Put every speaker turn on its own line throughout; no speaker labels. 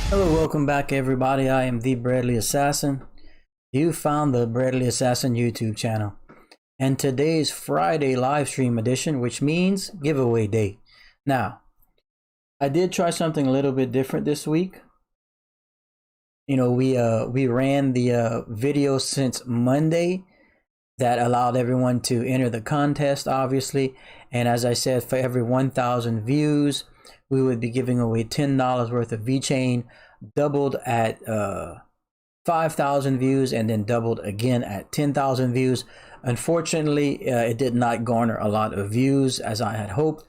Hello, welcome back everybody. I am the Bradley Assassin. You found the Bradley Assassin YouTube channel. And today's Friday live stream edition, which means giveaway day. Now, I did try something a little bit different this week. You know, we ran the video since Monday that allowed everyone to enter the contest, obviously. And as I said, for every 1,000 views, we would be giving away $10 worth of Vechain, doubled at 5,000 views, and then doubled again at 10,000 views. Unfortunately, it did not garner a lot of views as I had hoped,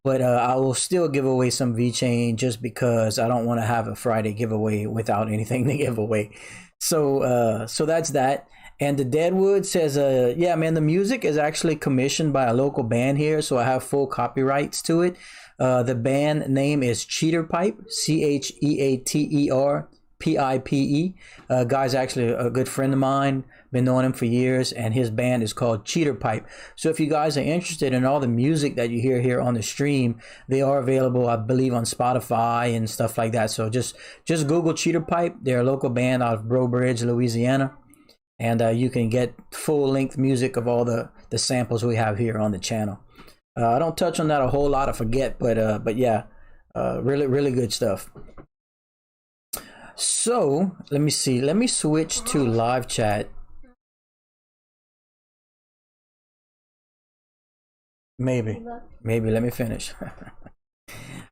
but I will still give away some Vechain just because I don't want to have a Friday giveaway without anything to give away. So that's that. And the Deadwood says, yeah, man, the music is actually commissioned by a local band here, so I have full copyrights to it. The band name is Cheater Pipe, Cheaterpipe. Guy's actually a good friend of mine, been knowing him for years, and his band is called Cheater Pipe. So if you guys are interested in all the music that you hear here on the stream, they are available, I believe, on Spotify and stuff like that. So just Google Cheater Pipe. They're a local band out of Breaux Bridge, Louisiana. And you can get full-length music of all the samples we have here on the channel. I don't touch on that a whole lot, I forget, but yeah, really good stuff. So let me see. Let me switch to live chat. Maybe. Let me finish.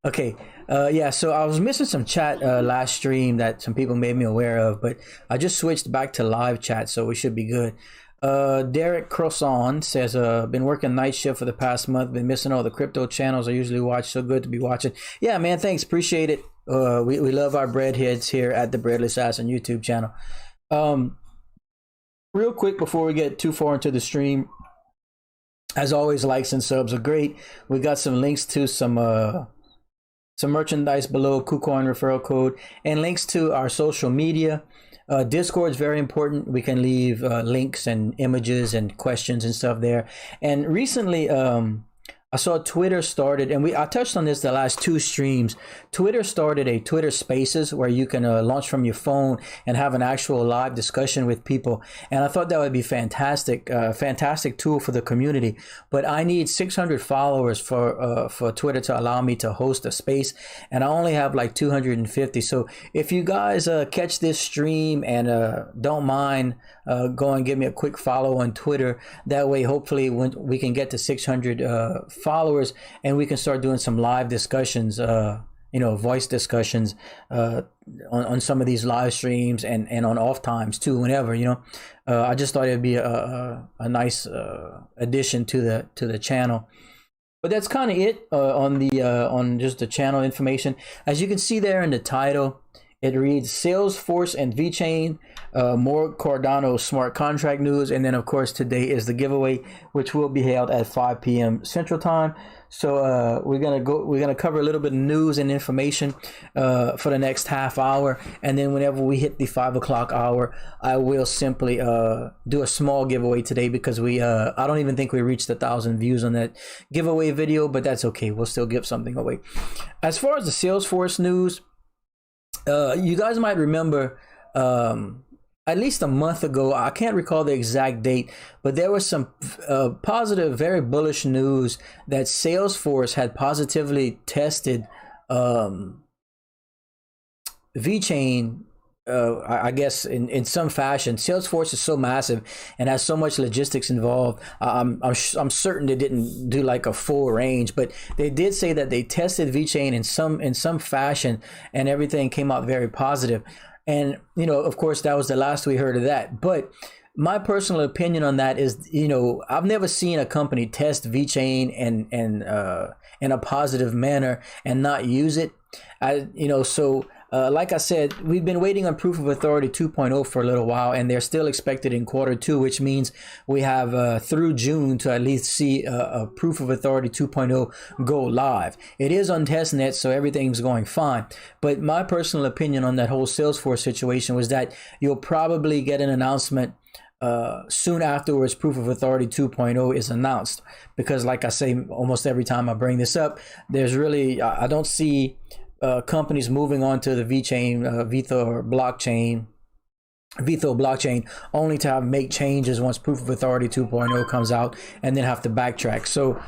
Okay, yeah, so I was missing some chat last stream that some people made me aware of, but I just switched back to live chat, so we should be good. Derek Croissant says, been working night shift for the past month, been missing all the crypto channels I usually watch, so good to be watching. Yeah, man, thanks, appreciate it. We love our breadheads here at the Bradley Assassin YouTube channel. Real quick before we get too far into the stream, as always, likes and subs are great. We got some links to some merchandise below, KuCoin referral code, and links to our social media. Discord is very important. We can leave links and images and questions and stuff there. And recently, I saw Twitter started, and I touched on this the last two streams. Twitter started a Twitter Spaces where you can launch from your phone and have an actual live discussion with people. And I thought that would be fantastic, fantastic tool for the community. But I need 600 followers for Twitter to allow me to host a space, and I only have like 250. So if you guys catch this stream and don't mind, go and give me a quick follow on Twitter. That way, hopefully, when we can get to 600 followers, and we can start doing some live discussions, voice discussions on some of these live streams and on off times too, whenever, I just thought it'd be a nice addition to the channel. But that's kind of it on just the channel information. As you can see there in the title, it reads Salesforce and Vechain, more Cardano smart contract news, and then of course today is the giveaway, which will be held at 5 p.m. Central Time. So we're gonna cover a little bit of news and information for the next half hour, and then whenever we hit the 5 o'clock hour, I will simply do a small giveaway today because I don't even think we reached 1,000 views on that giveaway video, but that's okay. We'll still give something away. As far as the Salesforce news, you guys might remember at least a month ago, I can't recall the exact date, but there was some positive, very bullish news that Salesforce had positively tested Vechain, I guess in some fashion. Salesforce is so massive and has so much logistics involved. I'm certain they didn't do like a full range, but they did say that they tested Vechain in some fashion, and everything came out very positive. And of course, that was the last we heard of that. But my personal opinion on that is, I've never seen a company test Vechain and in a positive manner and not use it. Like I said, we've been waiting on Proof of Authority 2.0 for a little while, and they're still expected in Q2, which means we have through June to at least see a Proof of Authority 2.0 go live. It is on testnet, so everything's going fine. But my personal opinion on that whole Salesforce situation was that you'll probably get an announcement soon afterwards Proof of Authority 2.0 is announced, because like I say almost every time I bring this up, there's really I don't see companies moving on to the Vitho blockchain, only to make changes once proof of authority 2.0 comes out, and then have to backtrack. So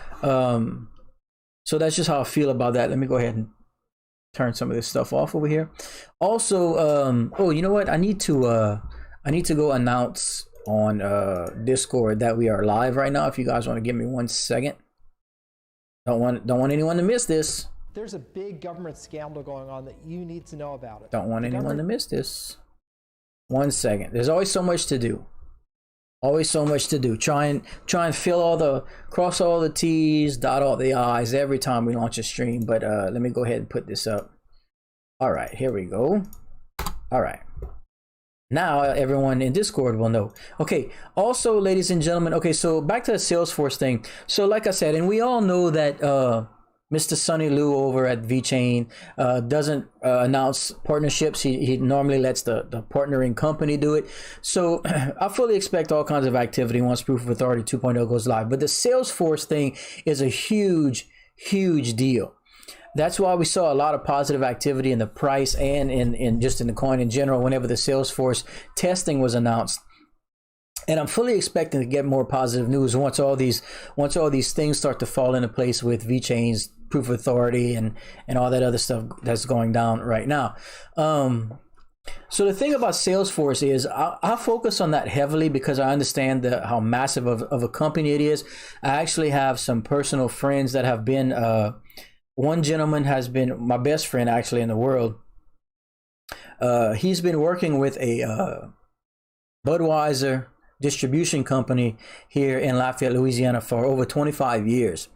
so that's just how I feel about that. Let me go ahead and turn some of this stuff off over here. Also, oh, you know what? I need to go announce on Discord that we are live right now. If you guys want to give me 1 second, don't want anyone to miss this.
There's a big government scandal going on that you need to know about it.
Don't want anyone to miss this. 1 second. There's always so much to do. Always so much to do. Try and cross all the T's, dot all the I's every time we launch a stream. But let me go ahead and put this up. All right, here we go. All right. Now everyone in Discord will know. Okay. Also, ladies and gentlemen. Okay, so back to the Salesforce thing. So like I said, and we all know that Mr. Sonny Liu over at Vechain doesn't announce partnerships. He normally lets the partnering company do it. So I fully expect all kinds of activity once Proof of Authority 2.0 goes live. But the Salesforce thing is a huge, huge deal. That's why we saw a lot of positive activity in the price and in just in the coin in general whenever the Salesforce testing was announced. And I'm fully expecting to get more positive news once all these things start to fall into place with Vechain's proof of authority and all that other stuff that's going down right now. So the thing about Salesforce is I focus on that heavily because I understand how massive of a company it is. I actually have some personal friends that have been, one gentleman has been my best friend actually in the world. He's been working with a Budweiser distribution company here in Lafayette, Louisiana for over 25 years.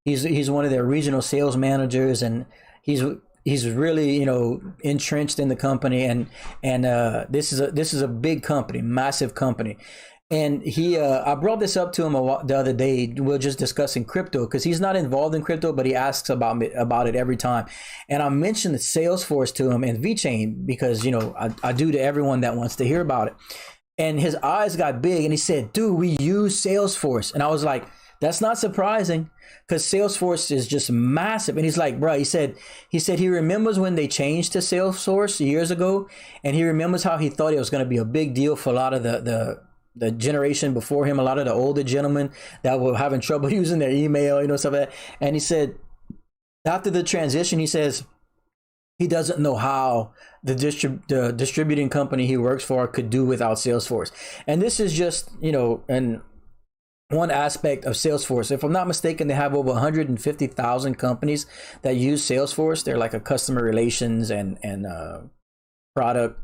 He's one of their regional sales managers, and he's really, entrenched in the company, and this is a big company, massive company. And I brought this up to him the other day. We were just discussing crypto because he's not involved in crypto, but he asks about it every time. And I mentioned the Salesforce to him and Vechain because I do to everyone that wants to hear about it. And his eyes got big, and he said, "Dude, we use Salesforce." And I was like, "That's not surprising, because Salesforce is just massive." And he's like, "Bro," he said he remembers when they changed to Salesforce years ago, and he remembers how he thought it was going to be a big deal for a lot of the generation before him, a lot of the older gentlemen that were having trouble using their email, stuff like that. And he said after the transition, he says he doesn't know how the distributing company he works for could do without Salesforce. And this is just, and one aspect of Salesforce. If I'm not mistaken, they have over 150,000 companies that use Salesforce. They're like a customer relations and product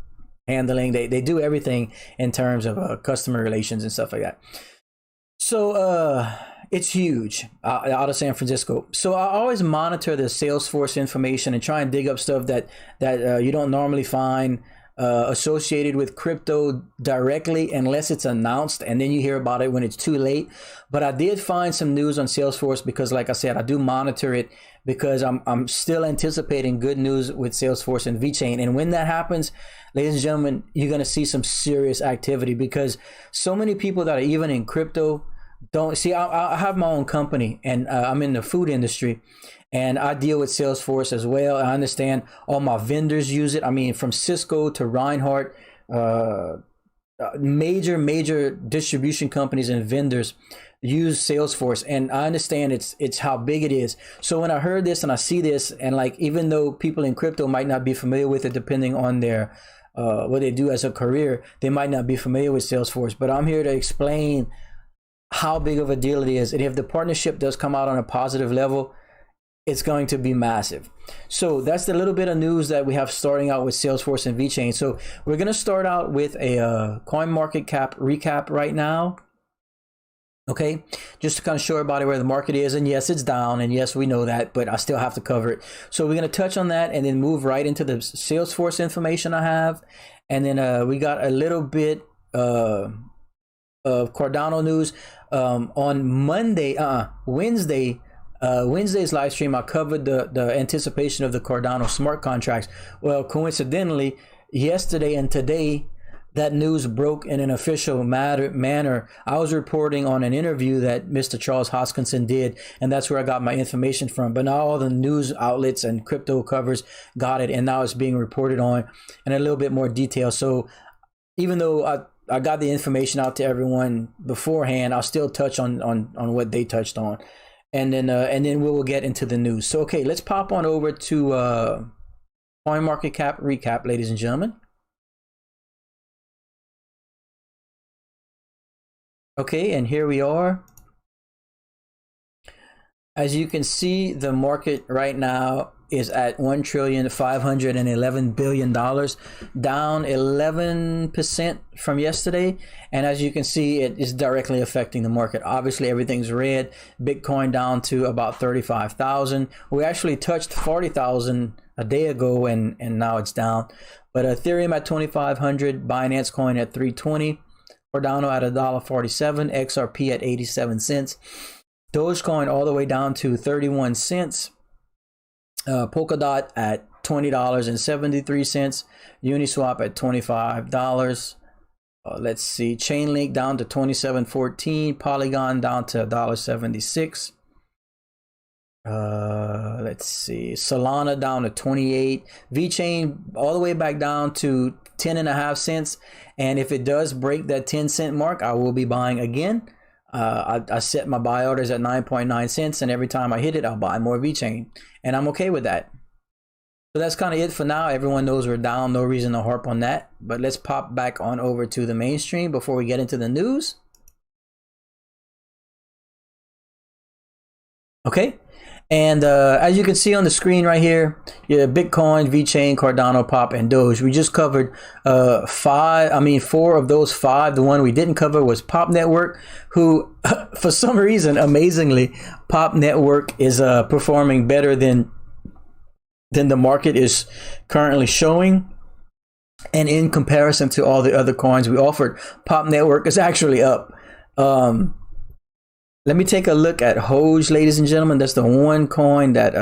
handling. They do everything in terms of customer relations and stuff like that. So it's huge out of San Francisco. So I always monitor the Salesforce information and try and dig up stuff that you don't normally find associated with crypto directly unless it's announced, and then you hear about it when it's too late. But I did find some news on Salesforce because, like I said, I do monitor it because I'm still anticipating good news with Salesforce and Vechain. And when that happens, ladies and gentlemen, you're going to see some serious activity because so many people that are even in crypto don't see. I have my own company, and I'm in the food industry, and I deal with Salesforce as well. I understand all my vendors use it. I mean, from Cisco to Reinhardt, major distribution companies and vendors use Salesforce, and I understand it's how big it is. So when I heard this and I see this, and like, even though people in crypto might not be familiar with it, depending on their what they do as a career, they might not be familiar with Salesforce. But I'm here to explain how big of a deal it is, and if the partnership does come out on a positive level, it's going to be massive. So that's the little bit of news that we have starting out with Salesforce and Vechain. So we're going to start out with a coin market cap recap right now. Okay, just to kind of show everybody where the market is. And yes, it's down, and yes, we know that, but I still have to cover it. So we're going to touch on that and then move right into the Salesforce information I have. And then we got a little bit of Cardano news on Wednesday's live stream. I covered the anticipation of the Cardano smart contracts. Well, coincidentally, yesterday and today, that news broke in an official manner. I was reporting on an interview that Mr. Charles Hoskinson did, and that's where I got my information from. But now all the news outlets and crypto covers got it, and now it's being reported on in a little bit more detail. So even though I got the information out to everyone beforehand, I'll still touch on what they touched on, and then we will get into the news. So okay, let's pop on over to CoinMarketCap recap, ladies and gentlemen. Okay, and here we are. As you can see, the market right now is at $1,511 billion, down 11% from yesterday. And as you can see, it is directly affecting the market. Obviously, everything's red. Bitcoin down to about 35,000. We actually touched 40,000 a day ago, and now it's down. But Ethereum at 2,500, Binance Coin at 320. Cardano at $1.47, XRP at 87 cents, Dogecoin all the way down to 31 cents, Polkadot at $20.73, Uniswap at $25. Let's see, Chainlink down to 27.14, Polygon down to $1.76. Let's see, Solana down to 28, Vechain all the way back down to 10.5 cents. And if it does break that 10-cent mark, I will be buying again. I set my buy orders at 9.9 cents, and every time I hit it, I'll buy more Vechain, and I'm okay with that. So that's kind of it for now. Everyone knows we're down, no reason to harp on that. But let's pop back on over to the mainstream before we get into the news. Okay. And as you can see on the screen right here, yeah, Bitcoin, Vechain, Cardano, Pop, and Doge. We just covered 4 of those 5. The one we didn't cover was Pop Network, who, for some reason, amazingly, Pop Network is performing better than the market is currently showing. And in comparison to all the other coins we offered, Pop Network is actually up. Let me take a look at Hoj, ladies and gentlemen. That's the one coin that,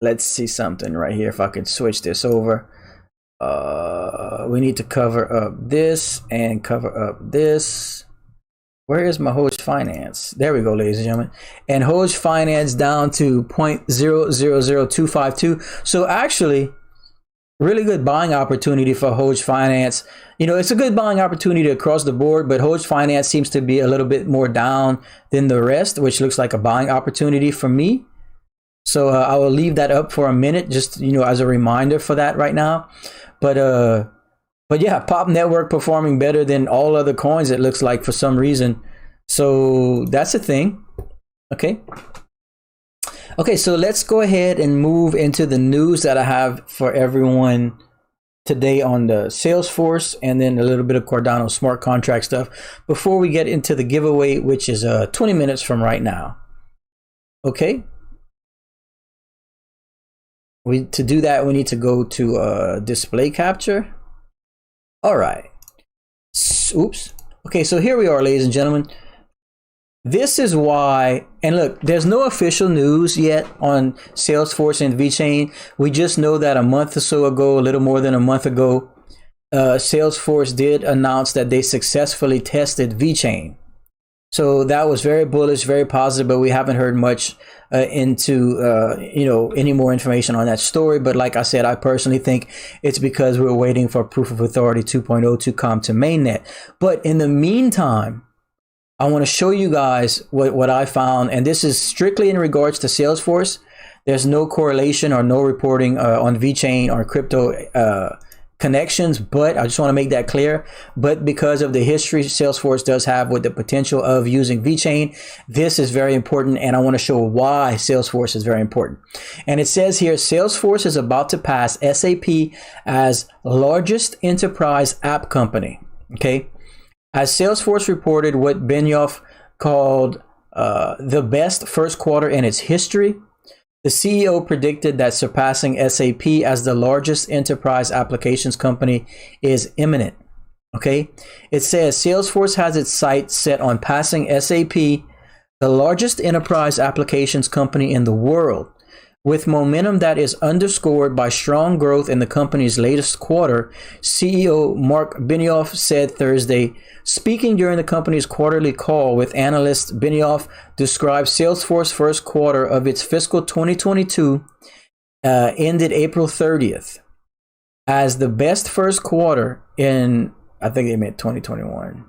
let's see something right here. If I could switch this over. We need to cover up this and cover up this. Where is my Hoj Finance? There we go, ladies and gentlemen. And Hoj Finance down to 0.000252. So actually, really good buying opportunity for Hoj Finance. You know, it's a good buying opportunity across the board, but Hoj Finance seems to be a little bit more down than the rest, which looks like a buying opportunity for me. So I will leave that up for a minute, just, you know, as a reminder for that right now. But yeah, Pop Network performing better than all other coins, it looks like, for some reason. So that's a thing. Okay. Okay, so let's go ahead and move into the news that I have for everyone today on the Salesforce, and then a little bit of Cardano smart contract stuff before we get into the giveaway, which is 20 minutes from right now. Okay. To do that, we need to go to display capture. All right. Oops. Okay, so here we are, ladies and gentlemen. This is why, and look, there's no official news yet on Salesforce and Vechain. We just know that a month or so ago, a little more than a month ago, Salesforce did announce that they successfully tested Vechain. So that was very bullish, very positive, but we haven't heard much into any more information on that story. But like I said, I personally think it's because we're waiting for Proof of Authority 2.0 to come to mainnet. But in the meantime, I want to show you guys what I found, and this is strictly in regards to Salesforce. There's no correlation or no reporting on Vechain or crypto connections, but I just want to make that clear. But because of the history Salesforce does have with the potential of using Vechain, this is very important, and I want to show why Salesforce is very important. And it says here, Salesforce is about to pass SAP as largest enterprise app company. Okay. As Salesforce reported what Benioff called the best first quarter in its history, the CEO predicted that surpassing SAP as the largest enterprise applications company is imminent. Okay, it says Salesforce has its sights set on passing SAP, the largest enterprise applications company in the world, With momentum that is underscored by strong growth in the company's latest quarter, CEO Mark Benioff said Thursday. Speaking during the company's quarterly call with analysts, Benioff described Salesforce's first quarter of its fiscal 2022 ended April 30th as the best first quarter in, I think they meant 2021.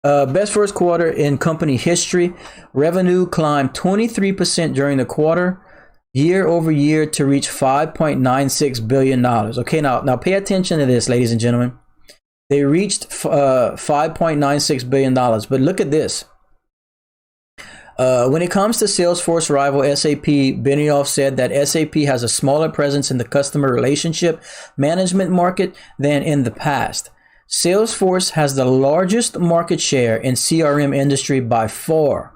Best first quarter in company history. Revenue climbed 23% during the quarter, year over year, to reach $5.96 billion. Okay, now pay attention to this, ladies and gentlemen. They reached $5.96 billion. But look at this. When it comes to Salesforce rival SAP, Benioff said that SAP has a smaller presence in the customer relationship management market than in the past. Salesforce has the largest market share in CRM industry by far.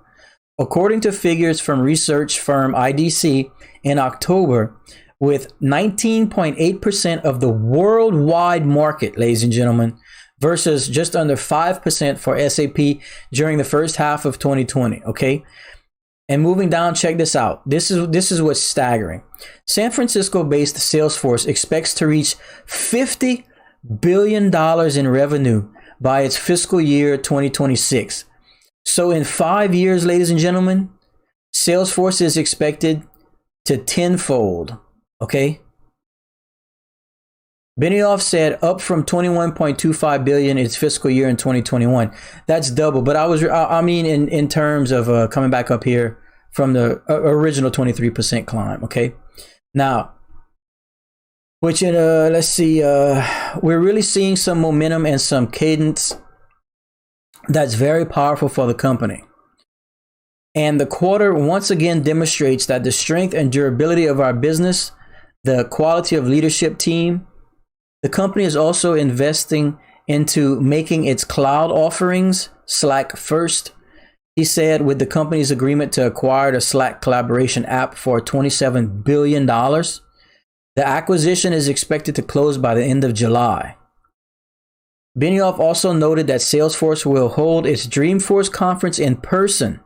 According to figures from research firm IDC in October, with 19.8% of the worldwide market, ladies and gentlemen, versus just under 5% for SAP during the first half of 2020, okay? And moving down, check this out. This is what's staggering. San Francisco-based Salesforce expects to reach $50 billion in revenue by its fiscal year 2026. So in 5 years, ladies and gentlemen, Salesforce is expected to tenfold, okay? Benioff said up from 21.25 billion its fiscal year in 2021. That's double. But I mean in terms of coming back up here from the original 23% climb. Okay, now, which in let's see, we're really seeing some momentum and some cadence that's very powerful for the company. And the quarter once again demonstrates that the strength and durability of our business, the quality of leadership team. The company is also investing into making its cloud offerings Slack first. He said with the company's agreement to acquire the Slack collaboration app for $27 billion. The acquisition is expected to close by the end of July. Benioff also noted that Salesforce will hold its Dreamforce conference in person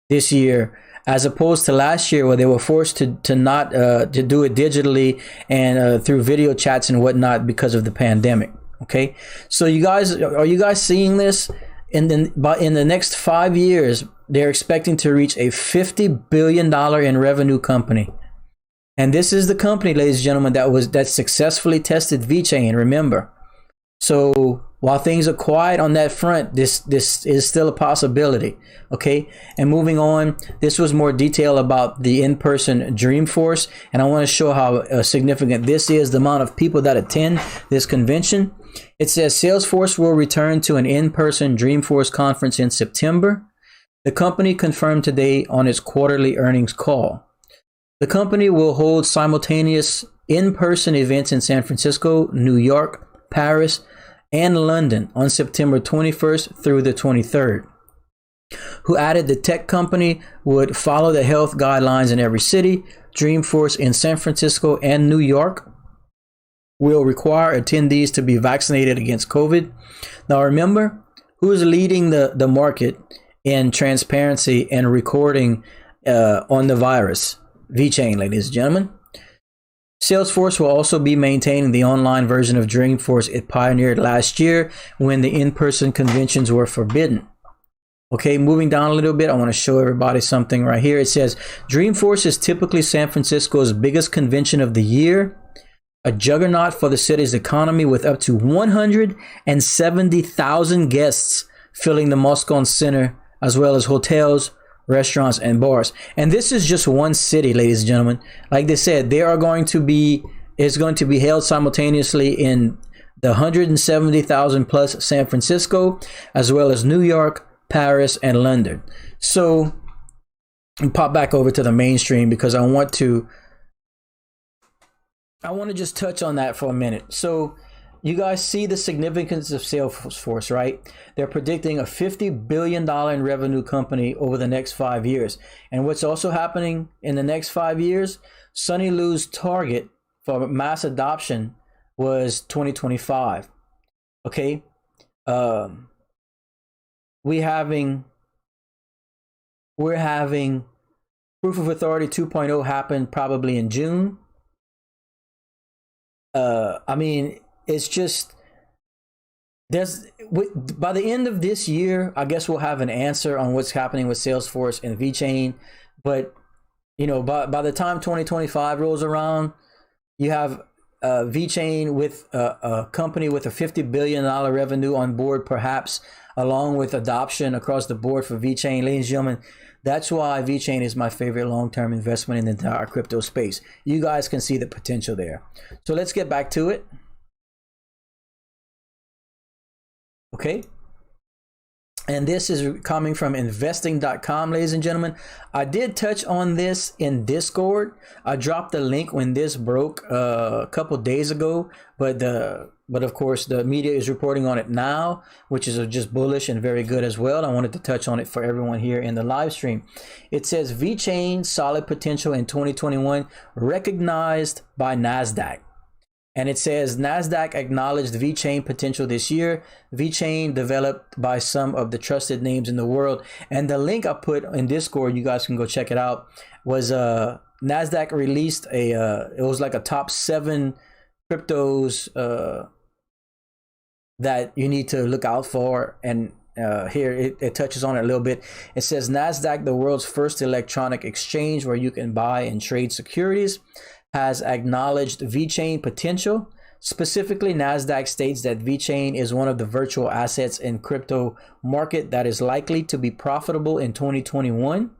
this year, as opposed to last year where they were forced to do it digitally and through video chats and whatnot because of the pandemic. Okay, so are you guys seeing this? And then, in the next 5 years, they're expecting to reach a $50 billion in revenue company. And this is the company, ladies and gentlemen, that successfully tested Vechain. Remember, so while things are quiet on that front, this is still a possibility. Okay, and moving on, this was more detail about the in-person Dreamforce, and I want to show how significant this is, the amount of people that attend this convention. It says Salesforce will return to an in-person Dreamforce conference in September. The company confirmed today on its quarterly earnings call. The company will hold simultaneous in-person events in San Francisco, New York, Paris, and London on September 21st through the 23rd. Who added the tech company would follow the health guidelines in every city. Dreamforce in San Francisco and New York will require attendees to be vaccinated against COVID. Now remember, who's leading the market in transparency and recording on the virus? Vechain, ladies and gentlemen. Salesforce will also be maintaining the online version of Dreamforce it pioneered last year when the in-person conventions were forbidden. Okay, moving down a little bit, I want to show everybody something right here. It says, Dreamforce is typically San Francisco's biggest convention of the year, a juggernaut for the city's economy with up to 170,000 guests filling the Moscone Center, as well as hotels, restaurants, and bars. And this is just one city, ladies and gentlemen. Like they said, it's going to be held simultaneously in the 170,000 plus San Francisco, as well as New York, Paris, and London. So pop back over to the mainstream because I want to just touch on that for a minute. So you guys see the significance of Salesforce, right? They're predicting a $50 billion in revenue company over the next 5 years. And what's also happening in the next 5 years, Sunny Lu's target for mass adoption was 2025. Okay. We're having Proof of Authority 2.0 happened probably in June. I mean, it's just by the end of this year, I guess we'll have an answer on what's happening with Salesforce and Vechain. But you know, by the time 2025 rolls around, you have Vechain with a company with a $50 billion revenue on board, perhaps, along with adoption across the board for Vechain. Ladies and gentlemen, that's why Vechain is my favorite long-term investment in the entire crypto space. You guys can see the potential there. So let's get back to it. Okay. And this is coming from investing.com, ladies and gentlemen. I did touch on this in Discord. I dropped the link when this broke a couple days ago, but of course the media is reporting on it now, which is just bullish and very good as well. I wanted to touch on it for everyone here in the live stream. It says Vechain solid potential in 2021 recognized by NASDAQ. And it says NASDAQ acknowledged Vechain potential this year. Vechain developed by some of the trusted names in the world. And the link I put in Discord, you guys can go check it out, was NASDAQ released it was like a top 7 cryptos that you need to look out for. And here it touches on it a little bit. It says NASDAQ, the world's first electronic exchange where you can buy and trade securities, has acknowledged Vechain potential. Specifically, NASDAQ states that Vechain is one of the virtual assets in crypto market that is likely to be profitable in 2021.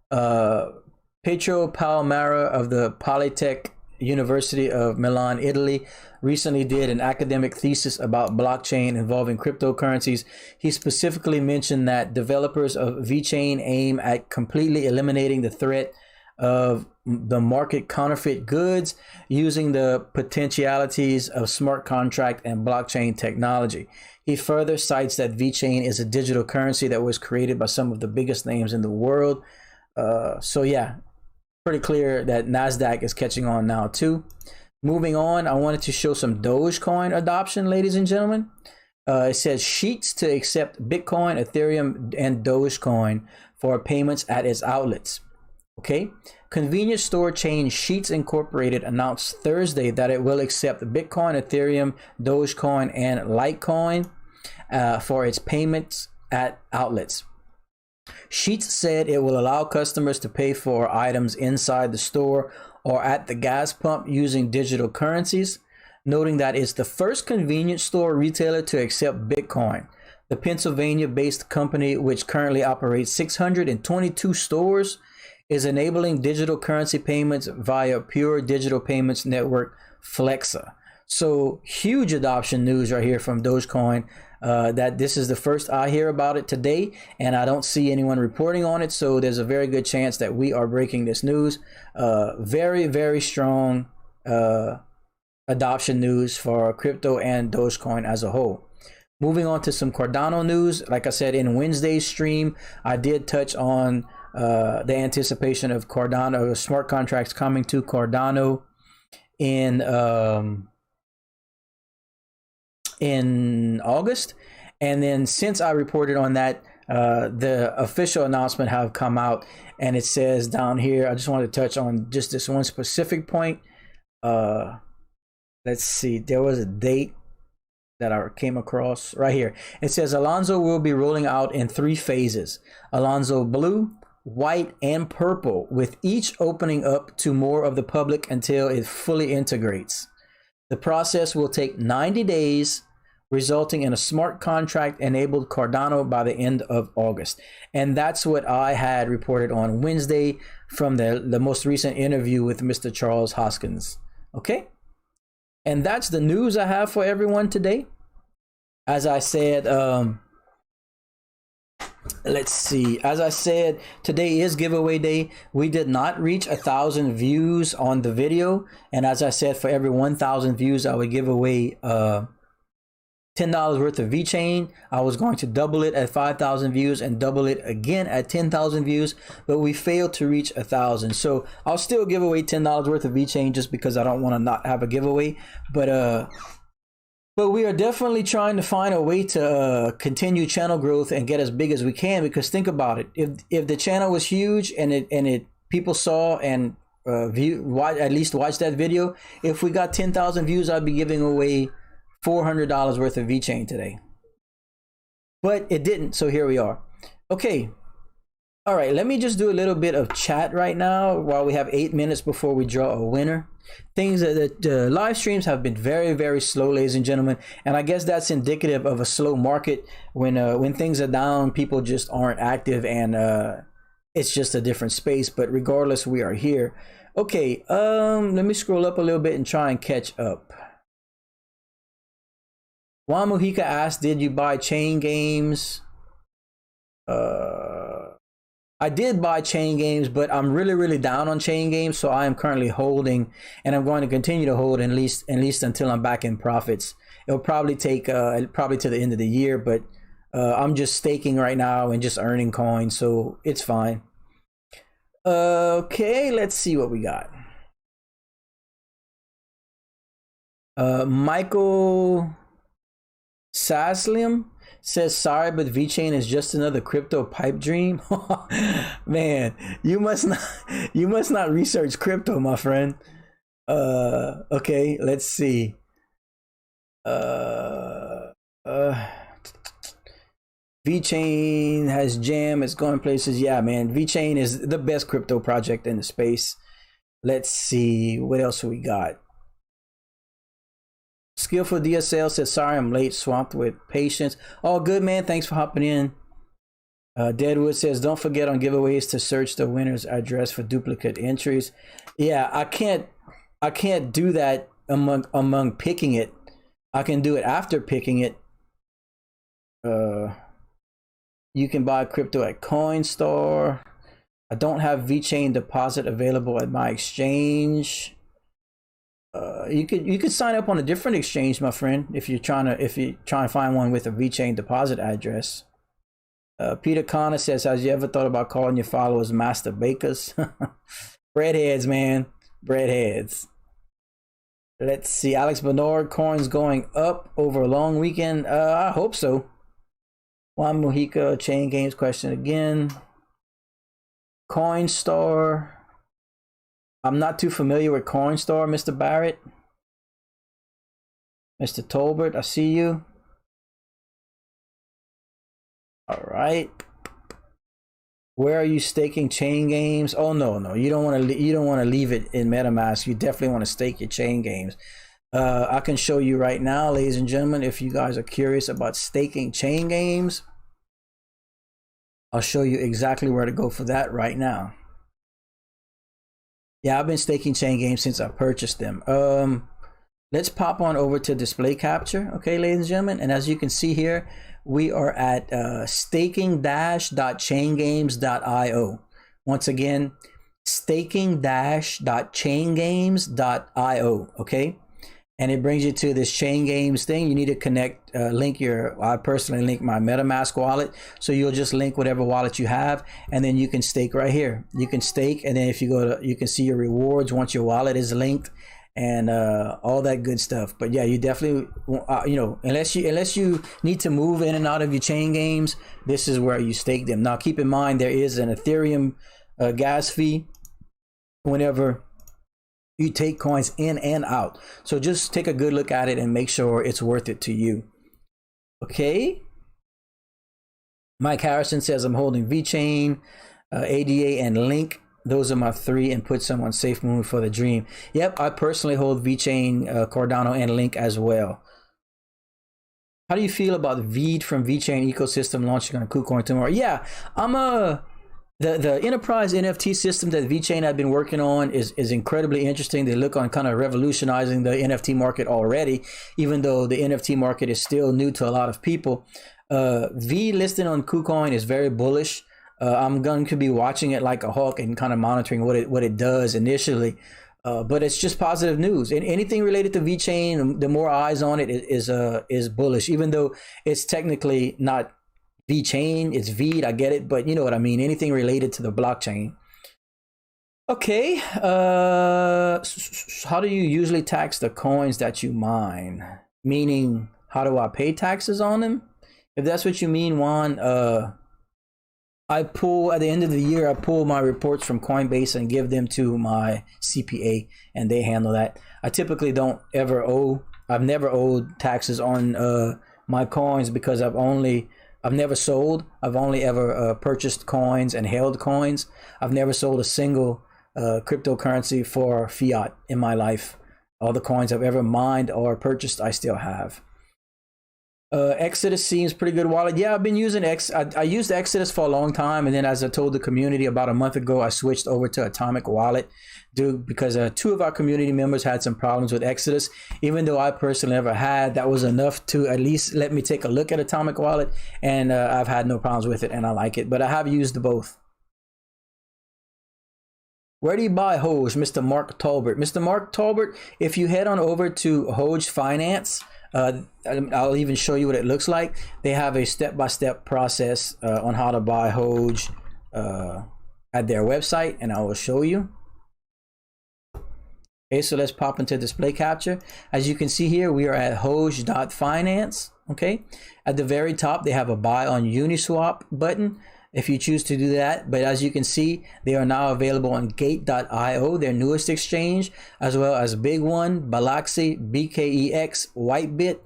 Pietro Palmara of the Polytech University of Milan, Italy, recently did an academic thesis about blockchain involving cryptocurrencies. He specifically mentioned that developers of Vechain aim at completely eliminating the threat of the market counterfeit goods using the potentialities of smart contract and blockchain technology. He further cites that Vechain is a digital currency that was created by some of the biggest names in the world. So yeah, pretty clear that NASDAQ is catching on now too. Moving on, I wanted to show some Dogecoin adoption, ladies and gentlemen. It says Sheets to accept Bitcoin, Ethereum, and Dogecoin for payments at its outlets. Okay, convenience store chain Sheets Incorporated announced Thursday that it will accept Bitcoin, Ethereum, Dogecoin, and Litecoin for its payments at outlets. Sheets said it will allow customers to pay for items inside the store or at the gas pump using digital currencies, noting that it's the first convenience store retailer to accept Bitcoin. The Pennsylvania-based company, which currently operates 622 stores, is enabling digital currency payments via pure digital payments network Flexa. So huge adoption news right here from Dogecoin. That this is the first I hear about it today, and I don't see anyone reporting on it. So there's a very good chance that we are breaking this news. Very, very strong adoption news for crypto and Dogecoin as a whole. Moving on to some Cardano news. Like I said in Wednesday's stream, I did touch on the anticipation of Cardano smart contracts coming to Cardano in August. And then since I reported on that, the official announcement have come out, and it says down here, I just want to touch on just this one specific point. Let's see, there was a date that I came across right here. It says Alonzo will be rolling out in 3 phases: Alonzo Blue, White, and Purple, with each opening up to more of the public until it fully integrates. The process will take 90 days, resulting in a smart contract enabled Cardano by the end of August. And that's what I had reported on Wednesday from the most recent interview with Mr. Charles Hoskins. Okay? And that's the news I have for everyone today. As I said, let's see. As I said, today is giveaway day. We did not reach 1,000 views on the video. And as I said, for every 1,000 views, I would give away $10 worth of Vechain. I was going to double it at 5,000 views and double it again at 10,000 views, but we failed to reach 1,000. So I'll still give away $10 worth of Vechain just because I don't want to not have a giveaway. But But we are definitely trying to find a way to continue channel growth and get as big as we can. Because think about it: if the channel was huge and it people saw and at least watch that video, if we got 10,000 views, I'd be giving away $400 worth of VeChain today. But it didn't, so here we are. Okay. All right, let me just do a little bit of chat right now while we have 8 minutes before we draw a winner. Things that the live streams have been very, very slow, ladies and gentlemen, and I guess that's indicative of a slow market. When things are down, people just aren't active, and it's just a different space. But regardless, we are here. Okay, let me scroll up a little bit and try and catch up. Juan Mujica asked, "Did you buy Chain Games?" I did buy Chain Games, but I'm really, really down on Chain Games, so I am currently holding, and I'm going to continue to hold at least until I'm back in profits. It'll probably take probably to the end of the year, but I'm just staking right now and just earning coins, so it's fine. Okay, let's see what we got. Michael Saslim says, "Sorry, but VeChain is just another crypto pipe dream." Man, you must not research crypto, my friend. Okay, let's see. VeChain has jam, it's going places. Yeah, man, VeChain is the best crypto project in the space. Let's see what else we got. Skillful DSL says, "Sorry, I'm late, swamped with patience." All good, man. Thanks for hopping in. Deadwood says, "Don't forget on giveaways to search the winner's address for duplicate entries." Yeah, I can't do that among picking it. I can do it after picking it. You can buy crypto at Coinstar. I don't have VeChain deposit available at my exchange. You could sign up on a different exchange, my friend, if you try to find one with a VeChain deposit address. Peter Connor says, "Has you ever thought about calling your followers master bakers?" Breadheads, man, breadheads. Let's see. Alex Bernard, coins going up over a long weekend. I hope so. Juan Mujica, Chain Games question again. Coinstar. I'm not too familiar with Coinstar, Mr. Barrett. Mr. Tolbert, I see you. All right. Where are you staking Chain Games? Oh no, you don't want to leave it in MetaMask. You definitely want to stake your Chain Games. I can show you right now, ladies and gentlemen, if you guys are curious about staking Chain Games. I'll show you exactly where to go for that right now. Yeah, I've been staking Chain Games since I purchased them. Let's pop on over to display capture, okay, ladies and gentlemen. And as you can see here, we are at staking-chaingames.io. Once again, staking-chaingames.io, okay? And it brings you to this Chain Games thing. You need to connect, I personally link my MetaMask wallet. So you'll just link whatever wallet you have, and then you can stake right here. You can stake, and then if you go to, you can see your rewards once your wallet is linked, and all that good stuff. But yeah, you definitely, unless you need to move in and out of your Chain Games, this is where you stake them. Now, keep in mind, there is an Ethereum gas fee whenever you take coins in and out. So just take a good look at it and make sure it's worth it to you. Okay. Mike Harrison says, "I'm holding VeChain, ADA, and Link. Those are my three, and put some on SafeMoon for the dream." Yep, I personally hold VeChain, Cardano, and Link as well. How do you feel about Veed from VeChain ecosystem launching on KuCoin tomorrow? Yeah, the enterprise NFT system that VeChain had been working on is incredibly interesting. They look on kind of revolutionizing the NFT market already, even though the NFT market is still new to a lot of people. V listing on KuCoin is very bullish. I'm going to be watching it like a hawk and kind of monitoring what it does initially. But it's just positive news. And anything related to VeChain, the more eyes on it is bullish, even though it's technically not VeChain, it's Veed, I get it, but you know what I mean, anything related to the blockchain. Okay, how do you usually tax the coins that you mine? Meaning, how do I pay taxes on them? If that's what you mean, Juan, I pull at the end of the year, I pull my reports from Coinbase and give them to my CPA, and they handle that. I typically don't ever owe. I've never owed taxes on my coins because I've never sold. I've only ever purchased coins and held coins. I've never sold a single cryptocurrency for fiat in my life. All the coins I've ever mined or purchased, I still have. Exodus seems pretty good wallet. Yeah, I've been using I used Exodus for a long time, and then as I told the community about a month ago, I switched over to Atomic Wallet, because 2 of our community members had some problems with Exodus. Even though I personally never had, that was enough to at least let me take a look at Atomic Wallet, and I've had no problems with it, and I like it. But I have used both. Where do you buy Hoge, Mr. Mark Talbert? Mr. Mark Talbert, if you head on over to Hoge Finance, I'll even show you what it looks like. They have a step-by-step process on how to buy Hoge at their website, and I will show you. Okay, so let's pop into display capture. As you can see here, we are at Hoge.finance. Okay, at the very top, they have a buy on Uniswap button if you choose to do that. But as you can see, they are now available on Gate.io, their newest exchange, as well as Big One, Biloxi, BKEX, Whitebit,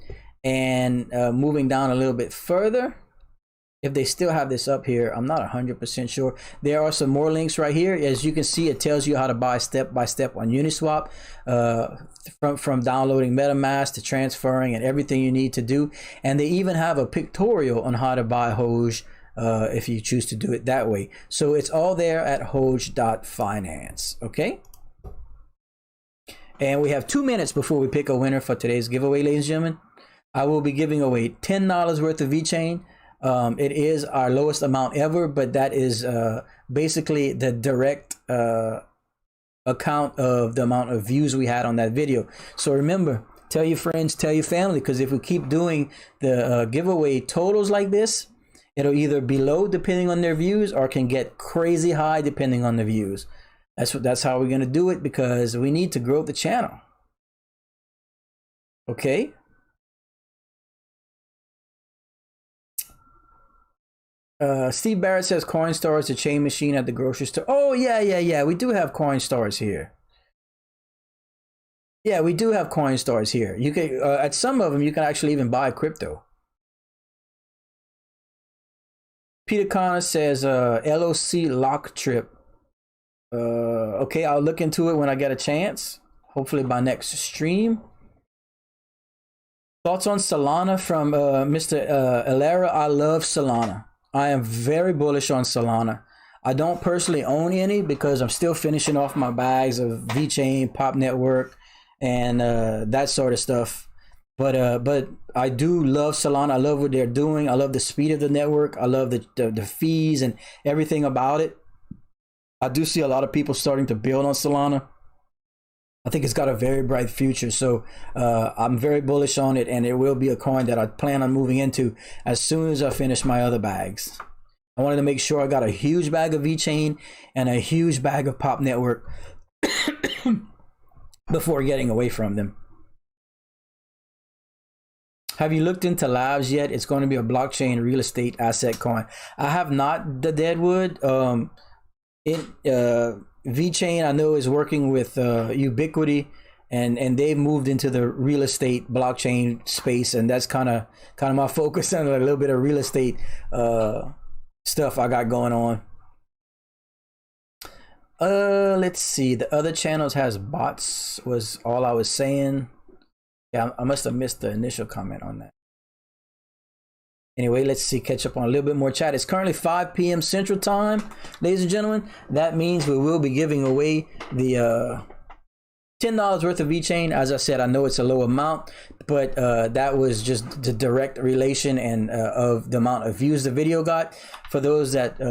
and moving down a little bit further. If they still have this up here, I'm not 100% sure. There are some more links right here. As you can see, it tells you how to buy step by step on Uniswap, from downloading MetaMask to transferring and everything you need to do. And they even have a pictorial on how to buy Hoge if you choose to do it that way. So it's all there at Hoge.finance. Okay. And we have 2 minutes before we pick a winner for today's giveaway, ladies and gentlemen. I will be giving away $10 worth of Vechain. It is our lowest amount ever, but that is basically the direct account of the amount of views we had on that video. So remember, tell your friends, tell your family, because if we keep doing the giveaway totals like this, it'll either be low depending on their views or can get crazy high depending on the views. That's how we're going to do it, because we need to grow the channel. Okay. Steve Barrett says Coinstar is a chain machine at the grocery store. Oh, yeah. We do have Coinstars here. Yeah, we do have Coinstars here. You can, at some of them, you can actually even buy crypto. Peter Connor says LOC lock trip. Okay, I'll look into it when I get a chance. Hopefully by next stream. Thoughts on Solana from Mr. Elara. I love Solana. I am very bullish on Solana. I don't personally own any because I'm still finishing off my bags of Vechain, Pop Network, and that sort of stuff. But I do love Solana. I love what they're doing. I love the speed of the network. I love the fees and everything about it. I do see a lot of people starting to build on Solana. I think it's got a very bright future. So I'm very bullish on it, and it will be a coin that I plan on moving into as soon as I finish my other bags. I wanted to make sure I got a huge bag of Vechain and a huge bag of Pop Network before getting away from them. Have you looked into Labs yet? It's going to be a blockchain real estate asset coin. I have not. The Deadwood. Vechain, I know, is working with Ubiquity, and they've moved into the real estate blockchain space, and that's kind of my focus on a little bit of real estate stuff I got going on. Let's see. The other channels has bots was all I was saying. Yeah, I must have missed the initial comment on that. Anyway, let's see, catch up on a little bit more chat. It's currently 5 p.m. Central Time, ladies and gentlemen. That means we will be giving away the $10 worth of Vechain. As I said, I know it's a low amount, but that was just the direct relation and of the amount of views the video got. For those that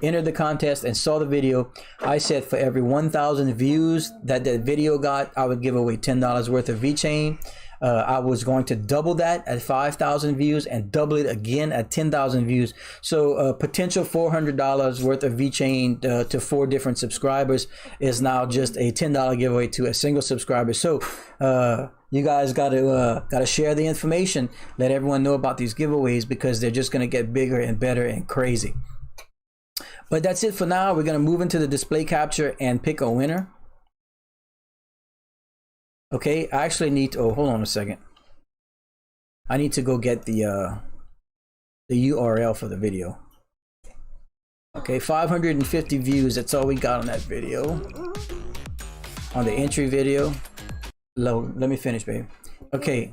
entered the contest and saw the video, I said for every 1,000 views that video got, I would give away $10 worth of Vechain. I was going to double that at 5,000 views and double it again at 10,000 views. So potential $400 worth of VeChain to 4 different subscribers is now just a $10 giveaway to a single subscriber. So you guys gotta share the information, let everyone know about these giveaways, because they're just gonna get bigger and better and crazy. But that's it for now. We're gonna move into the display capture and pick a winner. Okay, I actually need to, oh, hold on a second. I need to go get the URL for the video. Okay, 550 views, that's all we got on that video. On the entry video. Let me finish, baby. Okay.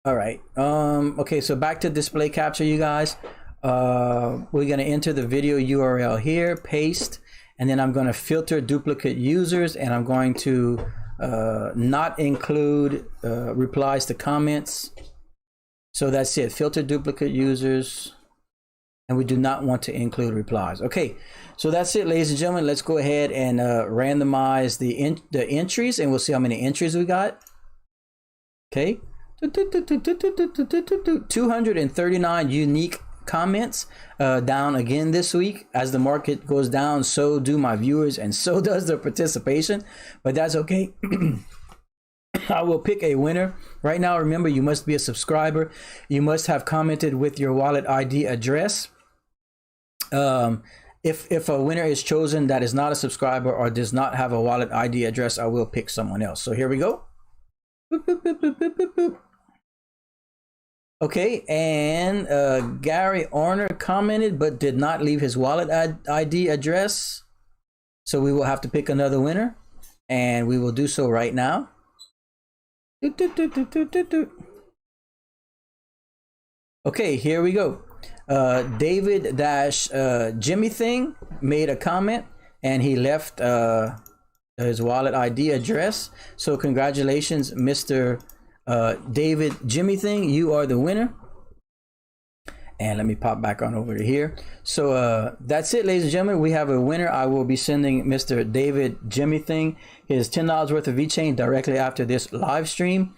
All right. Okay, so back to display capture, you guys. We're gonna enter the video URL here, paste, and then I'm gonna filter duplicate users, and I'm going to not include replies to comments. So that's it, filter duplicate users, and we do not want to include replies. Okay, so that's it, ladies and gentlemen. Let's go ahead and randomize the entries, and we'll see how many entries we got. Okay, 239 unique comments down again this week. As the market goes down, so do my viewers, and so does their participation, but that's okay. I will pick a winner right now. Remember, you must be a subscriber. You must have commented with your wallet ID address. If a winner is chosen that is not a subscriber or does not have a wallet ID address, I will pick someone else. So here we go. Boop, boop, boop, boop, boop, boop, boop. Okay, and Gary Orner commented but did not leave his wallet ID address. So we will have to pick another winner, and we will do so right now. Okay, here we go. David Jimmy Thing made a comment, and he left his wallet ID address. So congratulations, Mr. David Jimmy Thing, you are the winner. And let me pop back on over to here. So that's it, ladies and gentlemen. We have a winner. I will be sending Mr. David Jimmy Thing his $10 worth of VeChain directly after this live stream.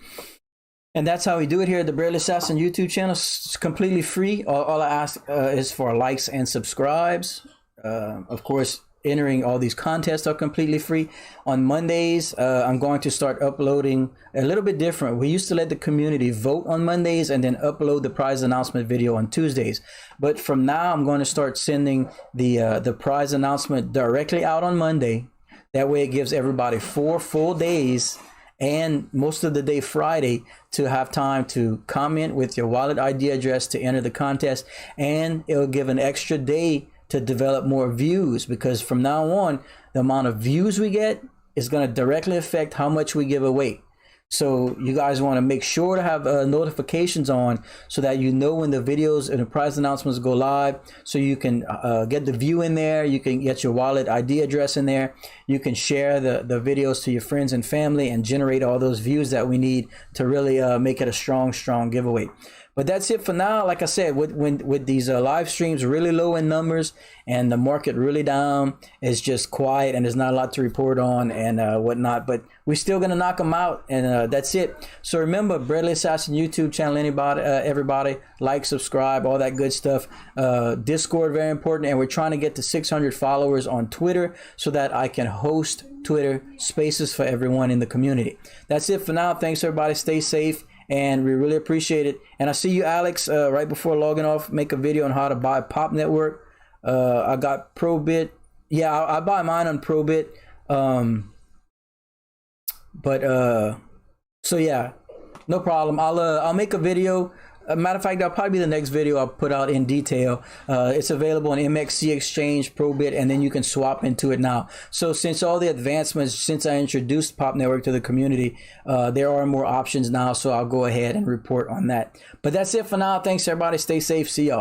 And that's how we do it here at the Braille Assassin YouTube channel. It's completely free. All I ask is for likes and subscribes. Of course, entering all these contests are completely free. On Mondays, I'm going to start uploading a little bit different. We used to let the community vote on Mondays and then upload the prize announcement video on Tuesdays. But from now, I'm going to start sending the prize announcement directly out on Monday. That way it gives everybody 4 full days and most of the day Friday to have time to comment with your wallet ID address to enter the contest. And it'll give an extra day to develop more views, because from now on, the amount of views we get is going to directly affect how much we give away. So you guys want to make sure to have notifications on so that you know when the videos and the prize announcements go live, so you can get the view in there, you can get your wallet ID address in there, you can share the videos to your friends and family and generate all those views that we need to really make it a strong giveaway. But that's it for now. Like I said, with these live streams really low in numbers and the market really down, it's just quiet and there's not a lot to report on and whatnot. But we're still gonna knock them out, and that's it. So remember, Braille Assassin YouTube channel. Everybody like, subscribe, all that good stuff. Discord, very important, and we're trying to get to 600 followers on Twitter so that I can host Twitter Spaces for everyone in the community. That's it for now. Thanks everybody. Stay safe. And we really appreciate it. And I see you, Alex, right before logging off, make a video on how to buy Pop Network. I got Probit. Yeah, I buy mine on Probit. So yeah, no problem. I'll make a video. Matter of fact, that'll probably be the next video I'll put out in detail. It's available on MXC Exchange, Probit, and then you can swap into it now. So since all the advancements, since I introduced Pop Network to the community, there are more options now. So I'll go ahead and report on that. But that's it for now. Thanks everybody. Stay safe. See y'all.